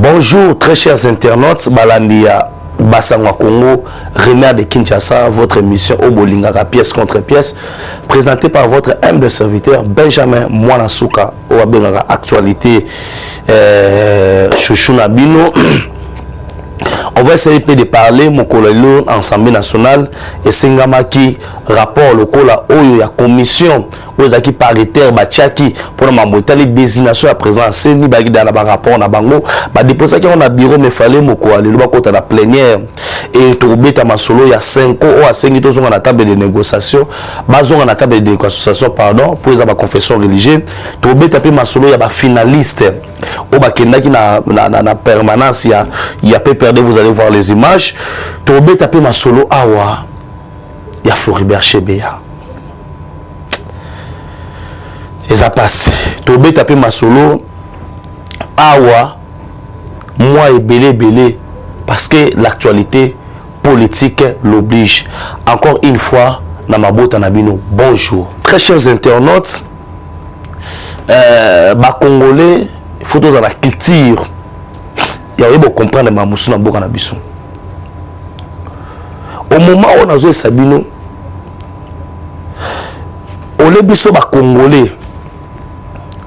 Bonjour très chers internautes, Balandia Bassangwa Congo, René de Kinshasa, votre émission Obolingaka pièce contre pièce, présentée par votre humble serviteur Benjamin Mwanasuka, Oabengaka actualité Chouchou Nabino. On va essayer de parler mon collègue Assemblée nationale et Sengamaki rapport local la Oyo ya commission aux acquis paritaires Bachaki pour ma les désignation à présent c'est ni bagi dans la rapport na bango ba déposer qu'on a bureau mais fallait mon collègue le côté la plénière et tobeta masolo ya 5 ans à 5 ans on a table de négociation bazon on a table de négociation pardon pour les confession religieuse tobeta pe masolo ya ba finaliste au bakendaki na permanence il y a peu perdu vous allez voir les images tobeta pe masolo awa ya Floribert Chebeya et ça passe tobé tapé ma solo awa moi et belé parce que l'actualité politique l'oblige encore une fois na mabota nabino bonjour très chers internautes ba congolais il faut dans la culture il y a beau comprendre ma musu na boka na biso au moment où on a joué Sabino au lebiso ba congolais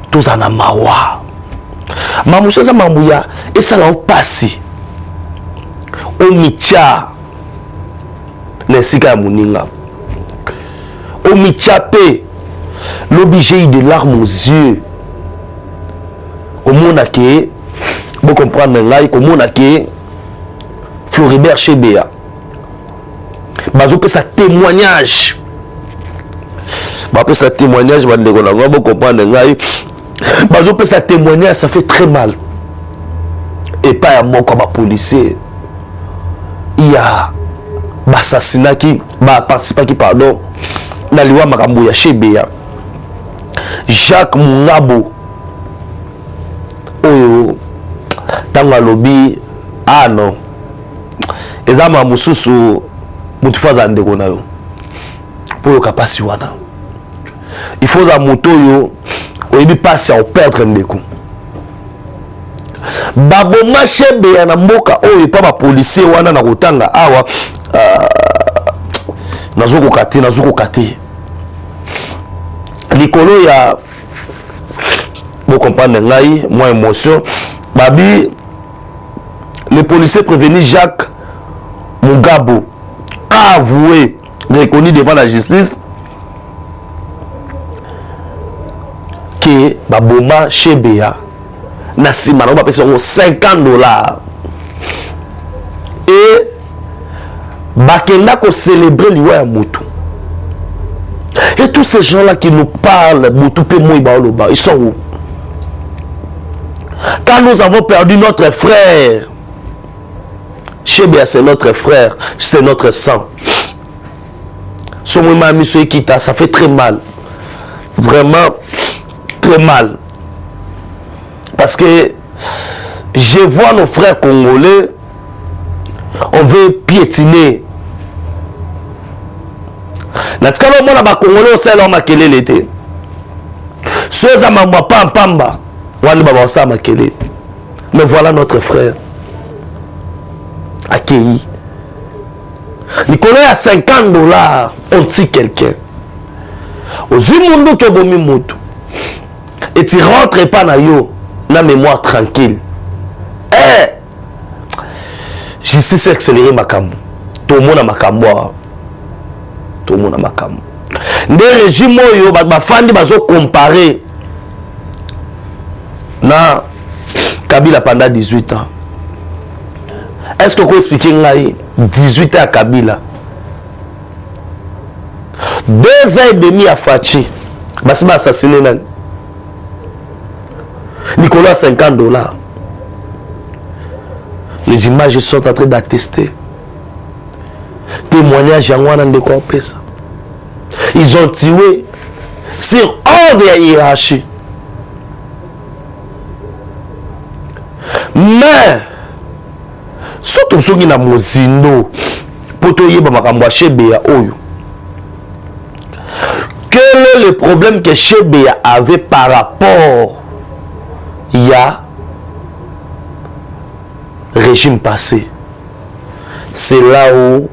tous en amawa mamuso za mamuya esala opasi omicha lesika ya muninga omicha pe l'objet de larmes aux yeux au monde que vous comprendre ngai au monde que Floribert Chebeya bazo pe sa témoignage sa témoignage va comprendre ngai bazo pe sa témoignage ça fait très mal et pas à moi comme policier il y a assassinat qui va participer qui pardon na liwa makambo ya Chebeya Jacques Mungabo oyo tanga lobi ah non ezama mususu mutufaza ndeko nayo pour kapasi wana il faut à moto yo oyebi passer au perdre ndeko baboma Chebeya na mboka oyo pa ba policier wana na kotanga awa nazuko kati likolo ya vous comprenez ngai moi émotion babi le policier prévenu Jacques Mungabo a avoué reconnu devant la justice que baboma Chebeya na sima na ba pesa $50 et bakenda ko célébrer liwa ya mutu. Et tous ces gens là qui nous parlent mutu pe moi ba loba ils sont où? Quand nous avons perdu notre frère Chebeya c'est notre frère, c'est notre sang. Son moment monsieur Kita, ça fait très mal. Vraiment très mal. Parce que je vois nos frères congolais, on veut piétiner. Natikalo mona ba congolais osala makele l'été. Soza mamba pamba, wani baba osala makele. Mais voilà notre frère. Accueilli. Nicolas a $50, on tue quelqu'un. Aux monde que bomi moto. Et tu rentres pas na yo, na mémoire tranquille. Eh, je sais accélérer ma cam. Tout le monde a ma cam. Tout le monde a ma cam. Des régimes yo, ba fandi bazo comparer. Na Kabila pendant 18 ans. Est-ce que vous expliquez 18 ans à Kabila 2 ans et demi à Fachi Bassi m'a assassiné Nicolas $50. Les images sont en train d'attester témoignage de quoi ça. Ils ont tué sur ordre de hiérarchie mais surtout ceux qui na mozindo poto yeba makambo Chebeya oyo. Quel est le problème que Chebeya avait par rapport il y a régime passé. C'est là où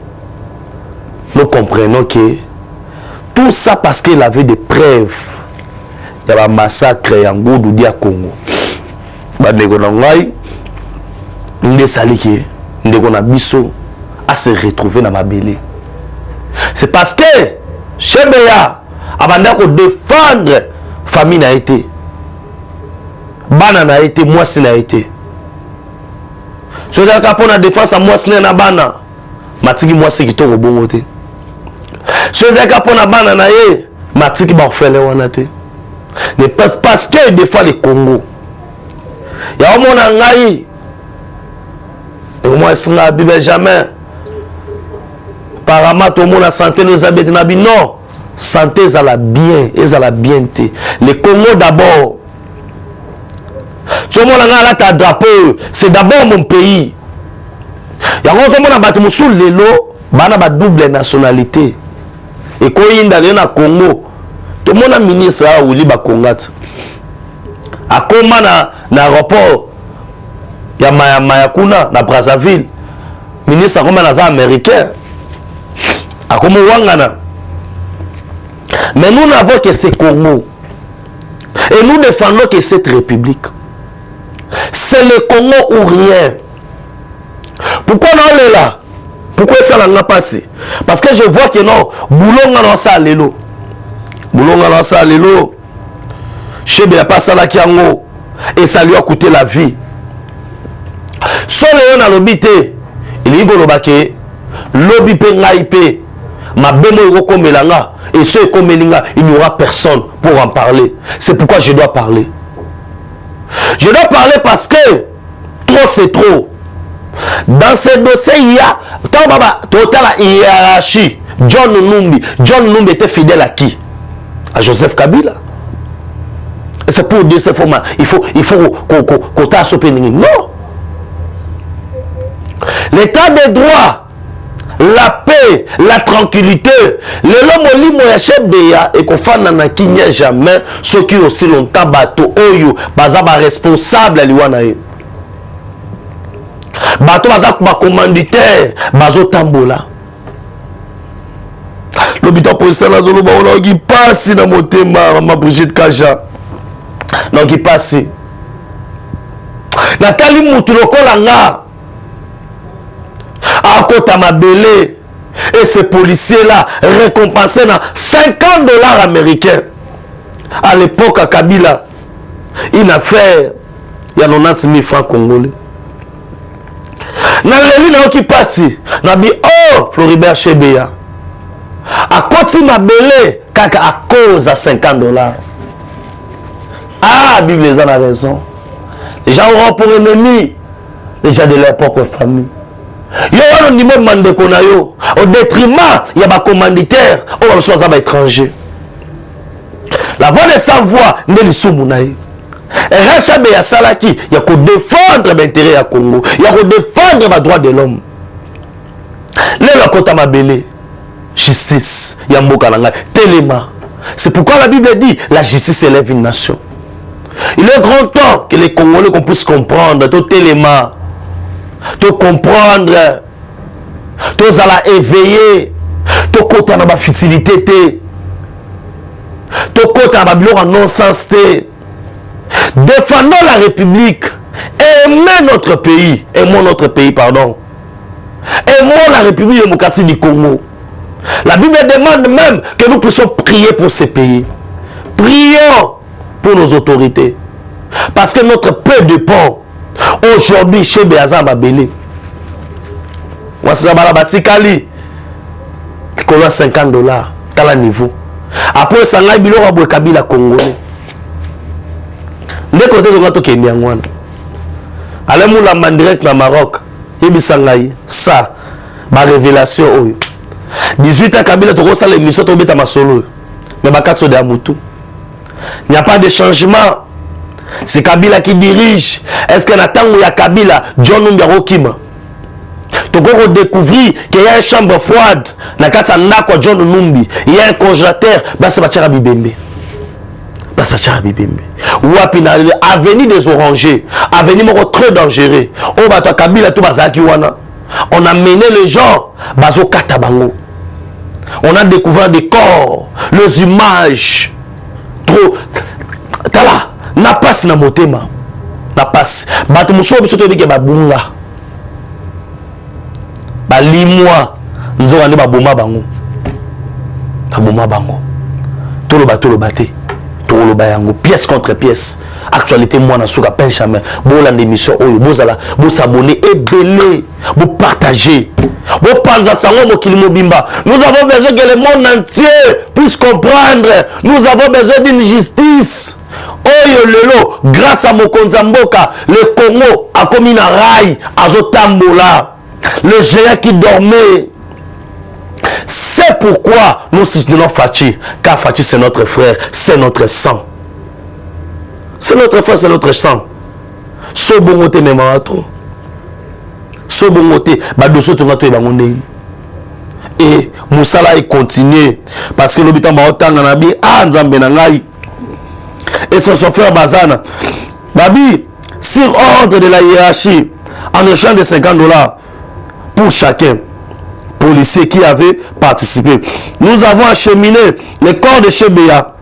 nous comprenons que tout ça parce qu'il avait des preuves. Il y a un massacre en Goudou à Congo. À se retrouver dans ma belle. C'est parce que Chebeya a défendre la famille n'a été. Bana n'a été, moi si n'a été. Si vous avez la défense à moi si n'a bana, matiki moi si qui tombe au bon côté. Si vous avez la bana n'a été, matiki va faire les wanate. Mais parce que défend le Congo. Il y a un monde en Ngaï. Et moi si n'a Bible jamais. Apparemment tout le monde a santé nos habitants n'a non. Santé ça la bien, et ça la bien. Le Congo d'abord. Tu vois, là, drapeau, c'est d'abord mon pays. Il y a un peu de gens qui ont double nationalité. Et quand il y a un Congo, tout le monde a ministre ou libre Congo. À comment dans l'aéroport, il y a Mayakuna, dans Brazzaville, ministre comme un américain. À comment Wangana. Mais nous n'avons que ce Congo. Et nous défendons que cette république. C'est le Congo ou rien. Pourquoi on est là? Pourquoi ça n'a pas passé? Parce que je vois que non, Boulonga dans ça l'élo. Boulonga dans ça l'élo. Chebe n'a pas ça là qui en et ça lui a coûté la vie. Soit le a l'obité, il y a l'obake, l'obi pe ngaïpe, ma bémo yoko melanga, et ce comme il n'y aura personne pour en parler. C'est pourquoi je dois parler. Je dois parler parce que trop c'est trop. Dans ce dossier, il y a total hiérarchie. John Numbi était fidèle à qui? À Joseph Kabila. C'est pour dire ce format. Il faut qu'on tasse au pénis. Non. L'état de droit, la paix, la tranquillité, le l'homme limo ya chebeya et qu'on fait nana qui n'y a jamais ceux qui aussi longtemps bateau oyo baza ba responsable liwana e bateau baza ba commanditaire bazo tambola l'hôpital président na zolo ba on qui passe na motema ma Brigitte Kaja non qui passe Nathalie mutu lokola nga à côté de ma belé et ces policiers là récompensés dans $50 américains à l'époque à Kabila une affaire il y a 90 000 francs congolais dans les lignes qui passent n'a dit oh Floribert Chebeya à côté de ma belé à cause de $50 ah Bible les en a raison les gens auront pour ennemis les gens de leur propre famille. Il y a un niveau de mandeko au détriment il y a des commanditaires ou soit des étrangers. La voix de sans voix n'est le soumunaï. Et Rachabe ya Salaki, il y a que défendre l'intérêt à Congo, il y a que défendre les droits de l'homme. Les Lakota Mabele, justice, il y a Mbokalanga, Téléma. C'est pourquoi la Bible dit la justice élève une nation. Il est grand temps que les Congolais qu'on puisse comprendre, tout Téléma. De comprendre, de la éveiller, de côté dans la futilité, de côté dans la non-sens. Défendons la République, aimons notre pays, pardon. Aimons la République démocratique du Congo. La Bible demande même que nous puissions prier pour ces pays. Prions pour nos autorités. Parce que notre peuple dépend. Aujourd'hui, chez Béazan Babélé, moi c'est la batikali, il coûte $50 dans le niveau. Après ça, il y a un Kabila congolais. Dès que vous avez Kenya, allez vous la mandirect dans Maroc, il y a ça, ma révélation. 18 ans Kabila, tu reçois l'émission, tu as solo, mais tu as de Amoutou. Il n'y a pas de changement. C'est Kabila qui dirige. Est-ce que Nathan ou Kabila, John Numbi Rokima? Tu peux découvrir qu'il y a une chambre froide. Dans le John Numbi, il y a un congélateur. C'est Bachara Bibembe. place à Charabibimbe. Wapi na avenue des Orangers, avenue moko très dangereux. On va Kabila tout bazaki wana. On a mené les gens bazo katabango. On a découvert des corps, les images trop tala na passe na motema. Na passe. Bato muso biso to bike babunga. Ba limwa nzo ande baboma bango. Baboma bango. Tolo baté. Tolo bayango pièce contre pièce. Actualité moi na souka pen chemin. Bon la émission oyo bozala, bo s'abonner et belé, bo partager. Bo panza sango mokili mobimba. Nous avons besoin que le monde entier puisse comprendre. Nous avons besoin d'une justice. Oyo lelo grâce à Mokonza Mboka, le Congo a commis un rail à Zotambola. Le géant qui dormait. C'est pourquoi nous soutenons Fachi. Car Fachi c'est notre frère, c'est notre sang. C'est notre frère, c'est notre sang. So bongote même trop. So bongote, badoso to ngato bangonde. Et Moussala est continué parce que l'habitant ba otanga na bi nzambe na ngai. Et son frère Bazana. Babi, sur ordre de la hiérarchie, en échange de $50 pour chacun policier qui avait participé. Nous avons acheminé le corps de Chebea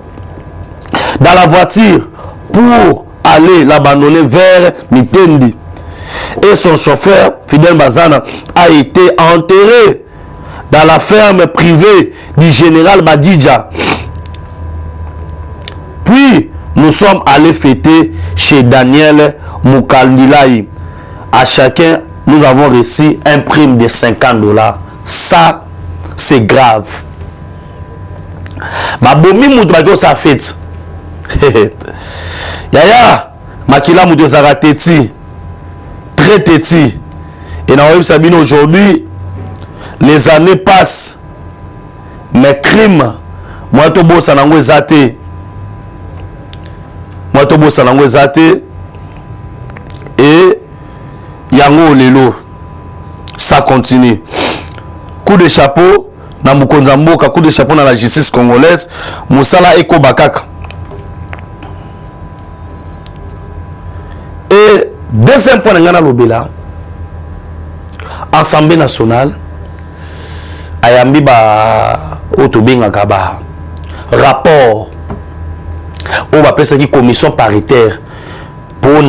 dans la voiture pour aller l'abandonner vers Mitendi. Et son chauffeur, Fidel Bazana, a été enterré dans la ferme privée du général Badidja. Puis, nous sommes allés fêter chez Daniel Moukandilaï. À chacun, nous avons reçu un prime de $50. Ça, c'est grave. Babomi Moudoubago sa fête. Yaya, Makila Moudouzaga Teti. Très Teti. Et dans Sabine aujourd'hui, les années passent. Mes crimes, moi, tout beau, ça n'a pas été. Motobo Sanangwe Zate et Yango Lelo. Ça continue. Coup de chapeau na Mokonza Mboka, coup de chapeau dans la justice congolaise. Moussala Eko Bakaka. Et deuxième point ngana lobela. Assemblée nationale ayambi ba otobenga kaba rapport. On va appeler ça une commission paritaire pour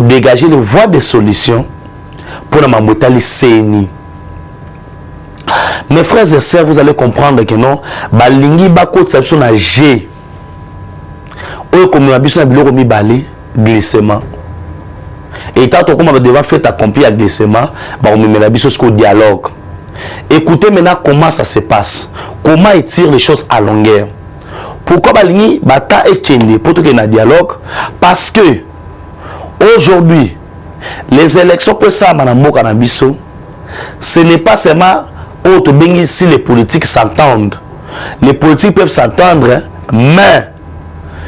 dégager les voies de solution pour la mamotali CENI. Mes frères et sœurs, vous allez comprendre que non, balingi bako tsapso na G. Oyo comme na biso na biloko mi balé glissement. Et tant qu'on va devoir faire accomplir le glissement, on met la biso au dialogue. Écoutez maintenant comment ça se passe. Comment ils tirent les choses à longueur. Pourquoi balingi bata ekende pour tout un dialogue? Parce que aujourd'hui les élections pour ça manamoka na biso, ce n'est pas seulement autre bengi si les politiques s'entendent. Les politiques peuvent s'entendre, mais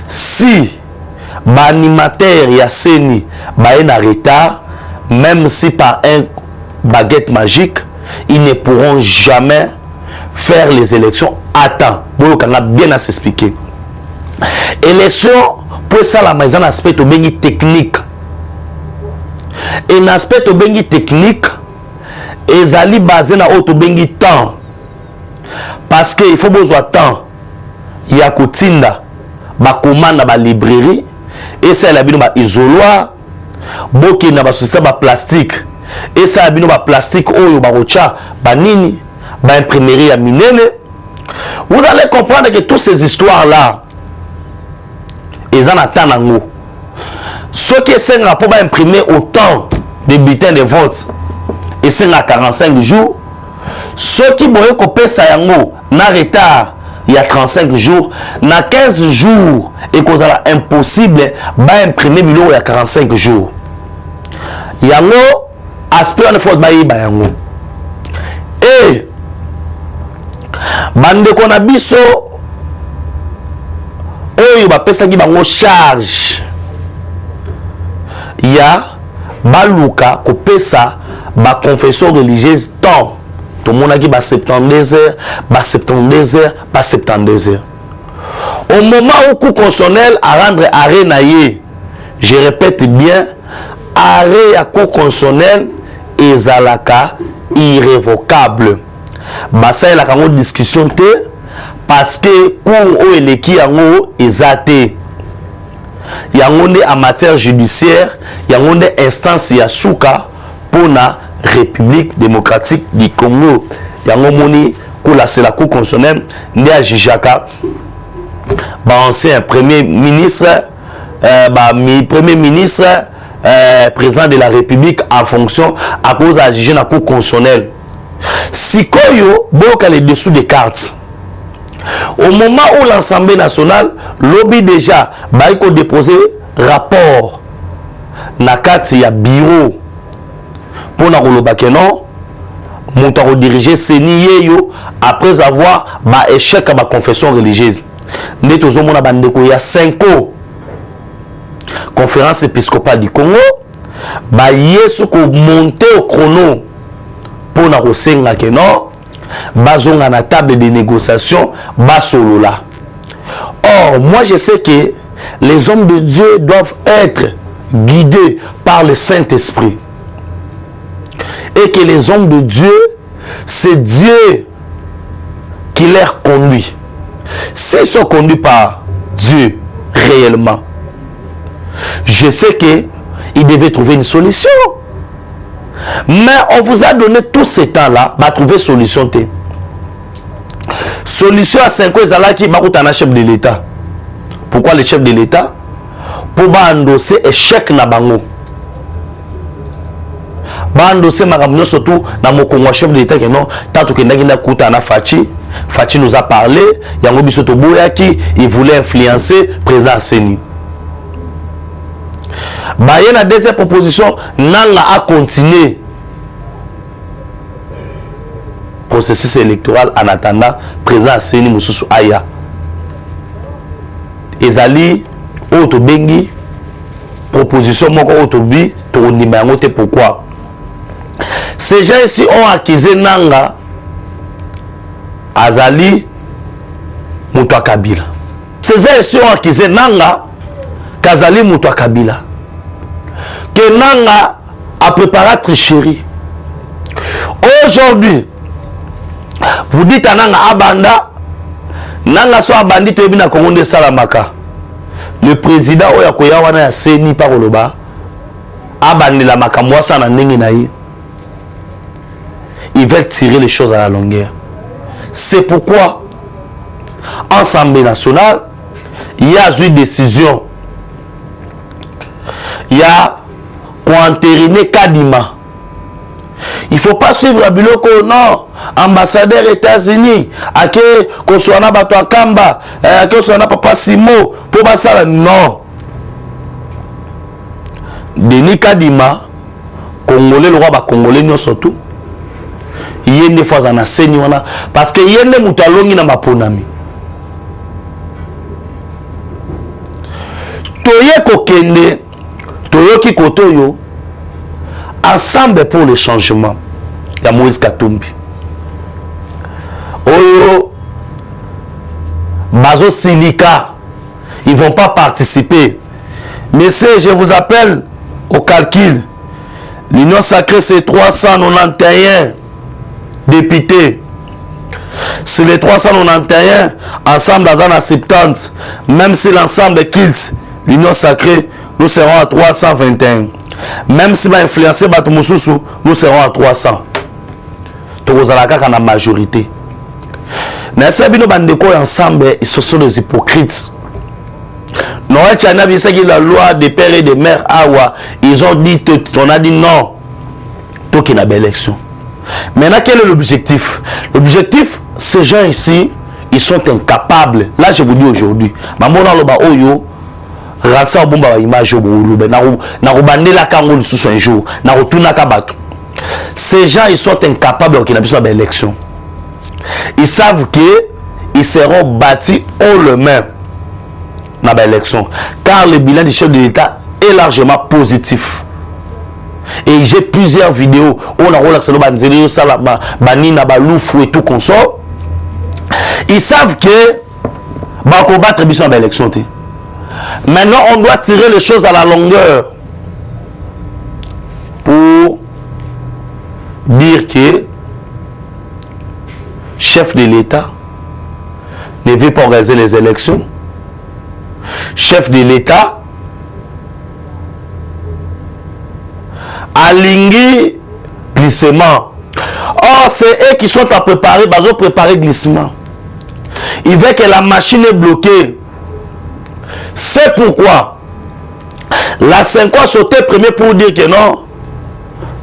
si l'animateur y a CENI en retard, même si par un baguette magique, ils ne pourront jamais faire les élections à temps. Donc, on a bien à s'expliquer. Élection, pour ça, la maison aspect au bengi technique. Et l'aspect au bengi technique, ils allaient baser na auto bengi temps. Parce qu'il faut besoin de temps. Il y a Kotinda, ba commande ba librairie, et ça, il y a ba isoloir, boki na ba société ba plastique, et ça, il y a ba plastique, oyo ba rocha, ba nini, ba imprimerie à minene. Vous allez comprendre que toutes ces histoires-là, ils en attendent. Ceux qui sont rapport à imprimer autant de bulletins de vote, et c'est à 45 jours. Ceux qui vont couper ça na retard, il y a 35 jours, na 15 jours, et qu'on a impossible d'imprimer il y a 45 jours. Yango, aspect on faut bailler bayango. Et bande qu'on a biso oyo ba pesa ki bango charge ya baluka ko pesa ba confession religieuse temps tout monde qui ba 72 heures ba 72 heures ba 72 heures Au moment où Cour constitutionnelle a rendre arrêt naïe, je répète bien, arrêt à Cour constitutionnelle ezalaka irrévocable. Basa il a quand discussion te parce que Cour o eleki yango ezate. Yango nde en matière judiciaire, yango nde instance ya suka pour la République démocratique du Congo. Yango moni kula c'est la Cour constitutionnelle nde a jijaka ancien premier ministre premier ministre président de la République en fonction à cause de juger la Cour constitutionnelle. Si koyo boka les dessous des cartes. Au moment où l'Assemblée nationale lobby déjà baiko déposer rapport na kati ya bureau pour na koloba que non monta diriger seni yo après avoir échec à ma confession religieuse. Nde tozomona bandeko ya 5 ans conférence épiscopale du Congo yesu ko monter au chrono pour na kosenga que non bazonga na table de négociation basolola. Or moi je sais que les hommes de Dieu doivent être guidés par le Saint-Esprit et que les hommes de Dieu c'est Dieu qui les conduit. S'ils sont conduits par Dieu réellement, je sais qu'ils devaient trouver une solution. Mais on vous a donné tout ce temps-là pour trouver solution. Solution à 5 ans qui est un chef de l'État. Pourquoi le chef de l'État? Pour endosser échec na bango. Endosser ma surtout dans mon Congo chef de l'État que non, tant que n'a kuta na Fachi. Fachi nous a parlé, Yango Bisoto Boyaki, il voulait influencer le président Seni. Il y a une deuxième proposition, Nanga a continué le processus électoral en attendant le président Seni Moussoussou Aya. Ezali, Otobengi, proposition Moko Otobi, Toronimangote, pourquoi? Ces gens ici ont accusé Nanga Azali Moutoua Kabila. Ces gens ici ont accusé Nanga Kazali Moutoua Kabila. Que Nanga a préparé la tricherie. Aujourd'hui, vous dites à Nanga Abanda, Nanga soit abandi to ebina Congo de Salamaka. Le président Oyakoya wana ya Seni par Oloba, abandi la makamwasa na ndenge na ye. Ils veulent tirer les choses à la longueur. C'est pourquoi, Assemblée nationale, il y a une décision. Il y a pour entériner Kadima. Il ne faut pas suivre la biloko, non. Ambassadeur États-Unis, à que qu'on soit na bato Akamba, à que soit na papa Simo, pour basala, non. Denis Kadima, Congolais, le roi ba Congolais, nous surtout. Il y a des fois dans la scène, parce qu'il y a des moutalongi na maponami. Toye kokende, toyoki kotoyo, ensemble pour le changement. Il y a Moïse Katumbi. Oyo, Bazo Silika, ils ne vont pas participer. Messieurs, je vous appelle au calcul. L'Union sacrée, c'est 391 députés. Si les 391 ensemble dans 70, même si l'ensemble quitte l'Union sacrée, nous serons à 321. Même si va influencer Batumoussoussou, nous serons à 300. Tozalaka dans la majorité. N'est-ce pas ensemble, ils sont des hypocrites. La loi des pères et des mères, ils ont dit, on a dit non. Tout qui n'a pas élection. Maintenant, quel est l'objectif? L'objectif, ces gens ici, ils sont incapables. Là, je vous dis aujourd'hui, ces gens, ils sont incapables de faire l'élection. Ils savent qu'ils seront bâtis haut le main dans l'élection. Car le bilan du chef de l'État est largement positif. Et j'ai plusieurs vidéos où on a relaxé le banzeli, banina, baloufou et tout consort. Ils savent que va combattre biso dans l'élection. Maintenant, on doit tirer les choses à la longueur pour dire que chef de l'État ne veut pas organiser les élections. Chef de l'État aligné glissement. Or, c'est eux qui sont à préparer, ils ont préparé glissement. Il veut que la machine est bloquée. C'est pourquoi la 5 ans sauté premier pour dire que non,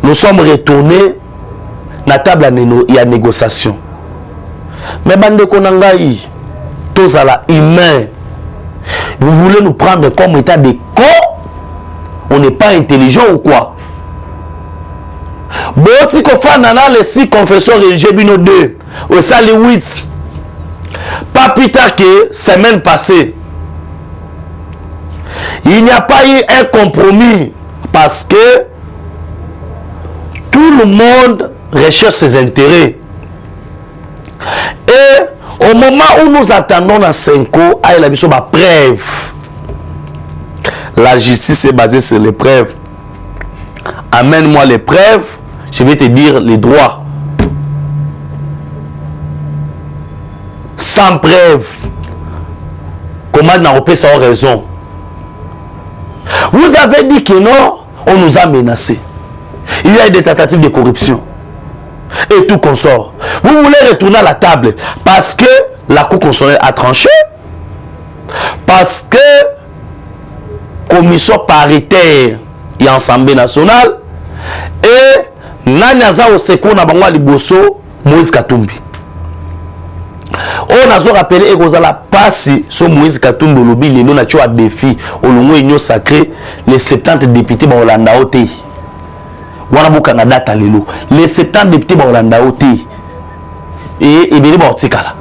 nous sommes retournés à la table à négociation. Mais bande konangai, tous à la humain, vous voulez nous prendre comme état de con? On n'est pas intelligent ou quoi? Boti kofanana les 6 confessions religieuses bino 2 au ça les 8. Pas plus tard que semaine passée. Il n'y a pas eu un compromis parce que tout le monde recherche ses intérêts. Et au moment où nous attendons dans 5 ans, il y a une preuve. La justice est basée sur les preuves. Amène-moi les preuves, je vais te dire les droits. Sans preuve, comment on peut avoir raison? Vous avez dit que non, on nous a menacés. Il y a eu des tentatives de corruption. Et tout consort. Vous voulez retourner à la table parce que la Cour constitutionnelle a tranché. Parce que commission paritaire et Assemblée nationale et Nanyaza Oseko na bango liboso Moïse Katumbi. On a rappelé que la passe sur Moïse Katumbi lobi les non a défi au longo union sacré les 70 députés ba Holanda oté. Wana bu Canada talelo les 70 députés ba Holanda oté. Et bien ba otikala.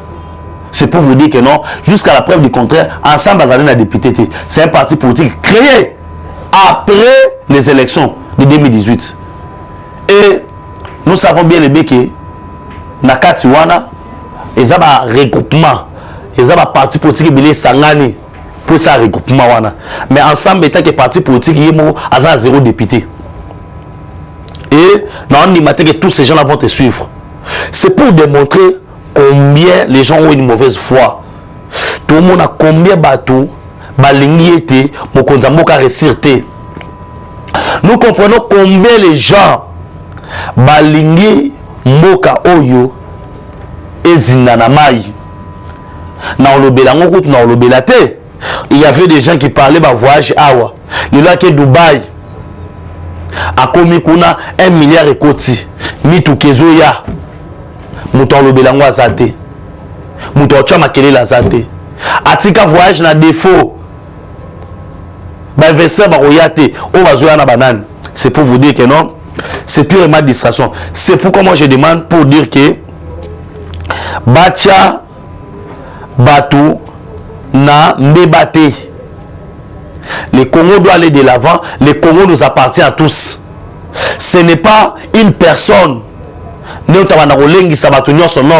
C'est pour vous dire que non, jusqu'à la preuve du contraire, ensemble bazali na député, c'est un parti politique créé après les élections de 2018. Et nous savons bien le que Nakati wana ils ont un regroupement, ils ont un parti politique qui est sangani pour ça regroupement wana. Mais ensemble étant que parti politique il y a 0 député. Et non on que tous ces gens-là vont te suivre. C'est pour démontrer combien les gens ont une mauvaise foi. Tout le monde a combien de bateaux, balingi été, mokonzamboka resirté. Nous comprenons combien les gens balingi mboka oyo ezina na mai. Na olobela ngoko na olobela te. Il y avait des gens qui parlaient ba voyage awa. Le là que Dubaï a commis kuna 1 milliard et koti. Mitu kezoya. Muto olobela ngo azate. Muto ochama kelela azate. Atika voyage na défaut. Ba investisseur ba oyate o bazoya na banane. C'est pour vous dire que non, c'est purement distraction. C'est pourquoi moi je demande pour dire que Bacha Batu na Mbebate. Le Congo doit aller de l'avant. Le Congo nous appartient à tous. Ce n'est pas une personne. Nous sommes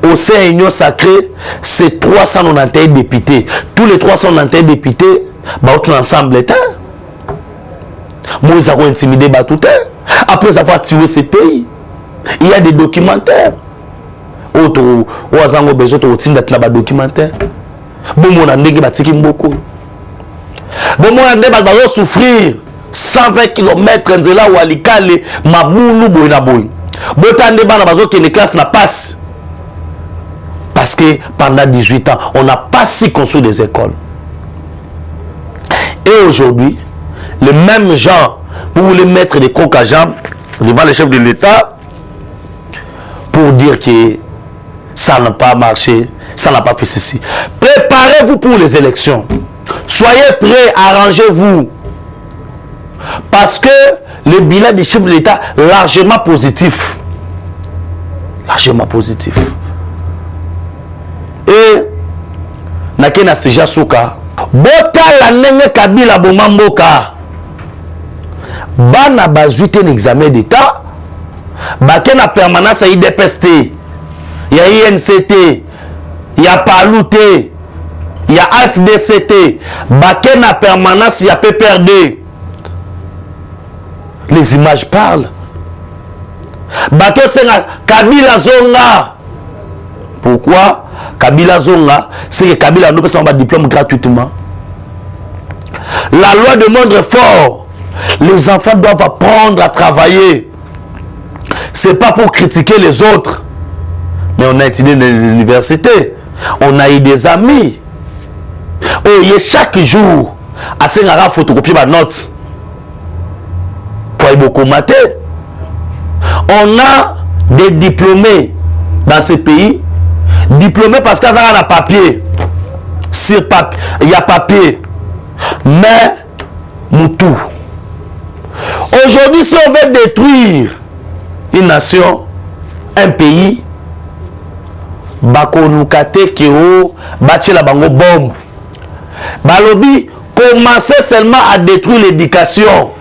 au sein de l'Union sacrée, c'est 391 députés. Tous les 391 députés, sont ensemble. Moïse a intimidé Batouté. Après avoir tué ces pays, il y a des documentaires. Autre Oazango besoin de tinda na documentaire. Bon mon andenge batiki mboko. Bon mon andenge ba souffrir 120 km de là où alikale mabulu boina boy. Botande bana bazo que les classes na passe. Parce que pendant 18 ans, on n'a pas si construit des écoles. Et aujourd'hui, les mêmes gens, vous voulez mettre des coques à jambes devant les chefs de l'État pour dire que ça n'a pas marché, ça n'a pas fait ceci. Préparez-vous pour les élections. Soyez prêts, arrangez-vous. Parce que le bilan du chef de l'État est largement positif. Largement positif. Et Nakena Seja Souka, Bota la nenge Kabila Bomamboka, Bana bazuite un examen d'État, Bakena permanence à IDPST, il y a INCT, il il y a Palouté, il y a FDCT, Baké na permanence, il y a PPRD. Les images parlent. Baké c'est Kabila Zonga. Pourquoi Kabila Zonga? C'est que Kabila nous peut un diplôme gratuitement. La loi demande fort. Les enfants doivent apprendre à travailler. C'est pas pour critiquer les autres. Mais on a étudié dans les universités. On a eu des amis. Oh, chaque jour, à ce moment-là, photocopier ma note. Pour beaucoup mater. On a des diplômés dans ces pays. Diplômés parce qu'il y a un papier. Sur papier. Il y a papier. Mais, Moutou. Aujourd'hui, si on veut détruire une nation, un pays, Bakonukate Kiro, Bachela Bango bombe. Balobi, commencez seulement à détruire l'éducation.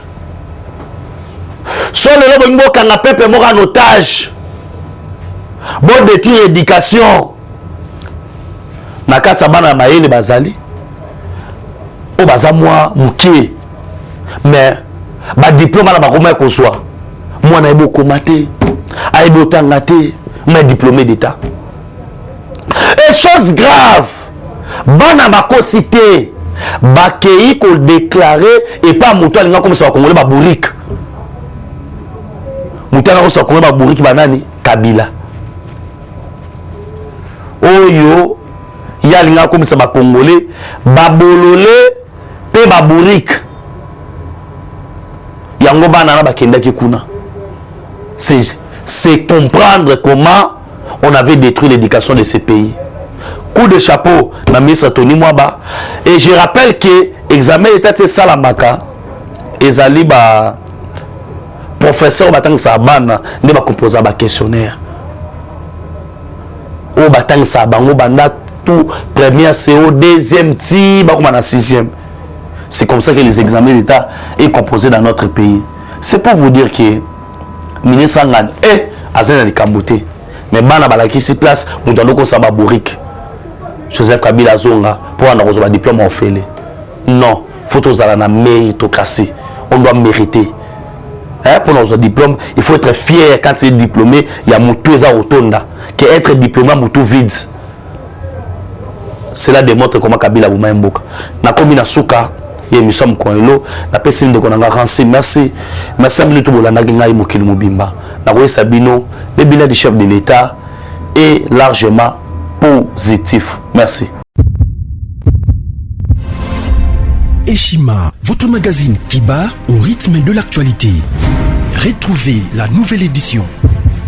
Sur le lobo mbo kanga pepe mora en otage. Bon détruire l'éducation. Nakatsa bana maele bazali. O baza moi mukie. Mais ba diplôme na ba comment qu'on soit. Moi na ebo komate. Aibo tangate, mais diplômé d'état. Et chose grave, bana bako cité, bakei ko déclarer et pas muto alinga comme ça congolais ba bourrique. Muto na ko ça congolais ba bourrique banani Kabila. Oyo ya alinga comme ça ba congolais ba bololé pe ba bourrique. Yango bana na bakenda ki kuna. C'est comprendre comment on avait détruit l'éducation de ces pays. Coup de chapeau, la ministre Tony Mwaba. Et je rappelle que l'examen était Salamaka. Et Zali, professeur Batang Sabana, ne va composer un questionnaire. Au Batang Sabango, Banda, tout, première CO, deuxième Ti, Bakumana, sixième. C'est comme ça que les examens d'État sont composés dans notre pays. C'est pour vous dire que ministre Sangan est à Zéna Kambouté. Mais bana balaki si place mutandoko saba bourrique. Joseph Kabila Zonga pour avoir un diplôme en fait. Non, faut aux la méritocratie. On doit mériter. Hein, pour notre diplôme, il faut être fier quand il est diplômé. Il y a moutou eza rotonda. Que être diplômé moutou vide. Cela démontre comment Kabila Bouma Mboka. Na komi na suka. Et nous sommes konelo na personne de konanga ransi merci merci minute bolanda ngai mokili mobimba na ko Sabino le bilan du chef de l'État est largement positif. Merci. Eshima, votre magazine qui bat au rythme de l'actualité. Retrouvez la nouvelle édition.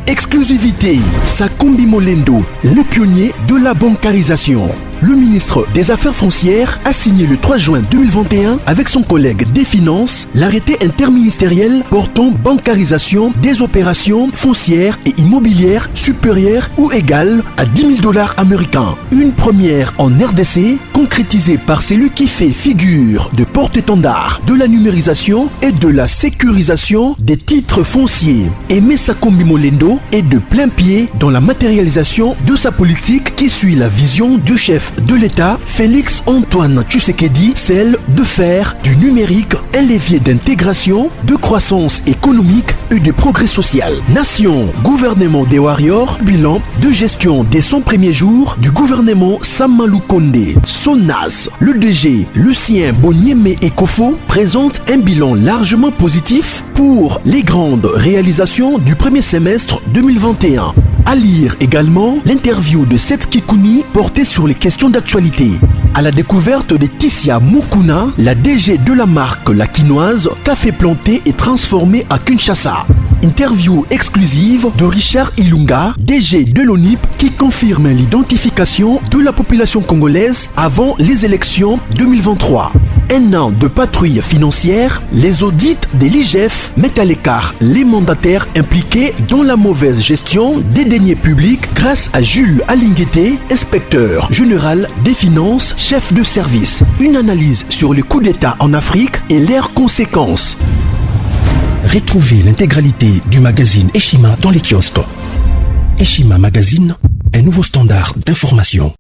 Exclusivité, Sakombi Molendo, le pionnier de la bancarisation. Le ministre des Affaires foncières a signé le 3 juin 2021 avec son collègue des Finances l'arrêté interministériel portant bancarisation des opérations foncières et immobilières supérieures ou égales à 10 000 $ américains. Une première en RDC concrétisée par celui qui fait figure de porte-étendard de la numérisation et de la sécurisation des titres fonciers. Aimé Sakombi Molendo est de plein pied dans la matérialisation de sa politique qui suit la vision du chef de l'État, Félix Antoine Tshisekedi, celle de faire du numérique un levier d'intégration, de croissance économique et de progrès social. Nation, gouvernement des warriors, bilan de gestion des 100 premiers jours du gouvernement Samalou Kondé. Sonas, le DG Lucien Boniemé Ekofo présente un bilan largement positif pour les grandes réalisations du premier semestre 2021. À lire également l'interview de Seth Kikouni portée sur les questions d'actualité. À la découverte de Tissia Mukuna, la DG de la marque La Quinoise, café planté et transformé à Kinshasa. Interview exclusive de Richard Ilunga, DG de l'ONIP, qui confirme l'identification de la population congolaise avant les élections 2023. Un an de patrouille financière, les audits de l'IGF mettent à l'écart les mandataires impliqués dans la mauvaise gestion des deniers publics grâce à Jules Alinguete, inspecteur général des finances, chef de service. Une analyse sur les coups d'État en Afrique et leurs conséquences. Retrouvez l'intégralité du magazine Eshima dans les kiosques. Eshima Magazine, un nouveau standard d'information.